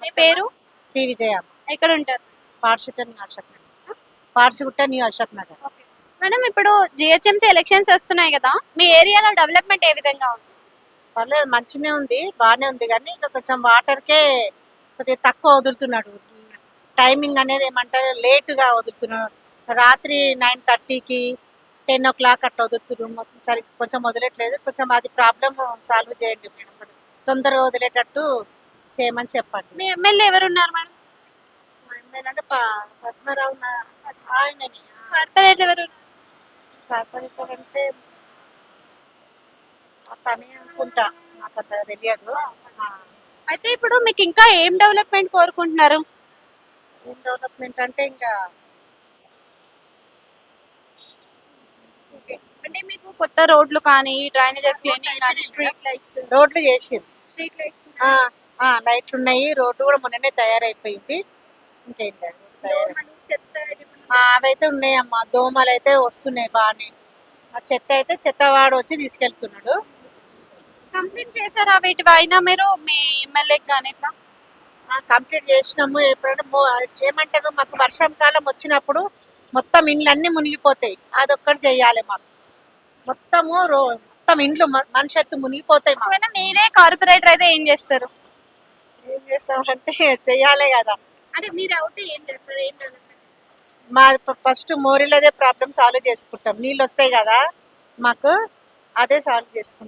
మీ పేరు? పి విజయ. ఎక్కడ ఉంటారు? Parshigutta new Ashok Nagar. Parshigutta new Ashok Nagar. Madam ఇప్పుడు జిహెచ్ఎంసీ ఎలక్షన్స్ వస్తున్నాయి కదా, మీ ఏరియాలో డెవలప్మెంట్ ఏ విధంగా ఉంది? పర్లేదు మంచిగానే ఉంది, బాగానే ఉంది, కానీ ఇంకా కొంచెం వాటర్కే కొద్దిగా తక్కువ వదులుతున్నాడు. టైమింగ్ అనేది ఏమంటారు లేటుగా వదులుతున్నాడు. రాత్రి 9:30కి 10 o'clock అట్లా వదులుతున్నారు. మొత్తం సరిగ్గా కొంచెం వదిలేట్లేదు. కొంచెం అది ప్రాబ్లమ్ సాల్వ్ చేయండి మేడం, తొందరగా వదిలేటట్టు చేయమని చెప్పండి. మీ ఎమ్మెల్యే ఎవరు ఉన్నారు మేడం? మా ఎమ్మెల్యే అంటే పద్మరావు ఆయనని. కార్పొరేటర్ ఎవరు ఉన్నారు? కార్పొరేటర్ అంటే తనే అనుకుంటా, నాకు అంత తెలియదు. అయితే ఇప్పుడు మీకు ఇంకా ఏం డెవలప్మెంట్ కోరుకుంటున్నారు? ఏం డెవలప్మెంట్ అంటే ఇంకా అంటే మీకు కొత్త రోడ్లు కానీ, డ్రైనేజెస్ క్లీనింగ్ కానీ, స్ట్రీట్ లైట్స్, రోడ్లు చేసింది, స్ట్రీట్ లైట్స్, లైట్లు ఉన్నాయి, రోడ్డు కూడా మొన్ననే తయారైపోయింది. ఇంకేంటి అవైతే ఉన్నాయమ్మా. దోమలు అయితే వస్తున్నాయి బాగానే. ఆ చెత్త అయితే చెత్తవాడు వచ్చి తీసుకెళ్తున్నాడు. కంప్లైంట్ చేశారా వీటి అయినా మీరు మీ ఎమ్మెల్యేకి కానీ ఇట్లా? కంప్లీట్ చేసినాము. ఎప్పుడైనా ఏమంటారు, మాకు వర్షాకాలం వచ్చినప్పుడు మొత్తం ఇండ్లన్నీ మునిగిపోతాయి. అదొక్కటి చెయ్యాలి మాకు. మొత్తం ఇండ్లు మనిషి మునిగిపోతాయి మాకు. ఒకవేళ మీరే కార్పొరేటర్ అయితే ఏం చేస్తారు? ఏం చేస్తామంటే చెయ్యాలి కదా. అంటే మీరు అవుతే ఏం చేస్తారు? ఏం డెవలప్మెంట్? మా ఫస్ట్ మోరీలదే ప్రాబ్లం సాల్వ్ చేసుకుంటాం. నీళ్ళు వస్తాయి కదా మాకు, అదే సాల్వ్ చేసుకుంటాం.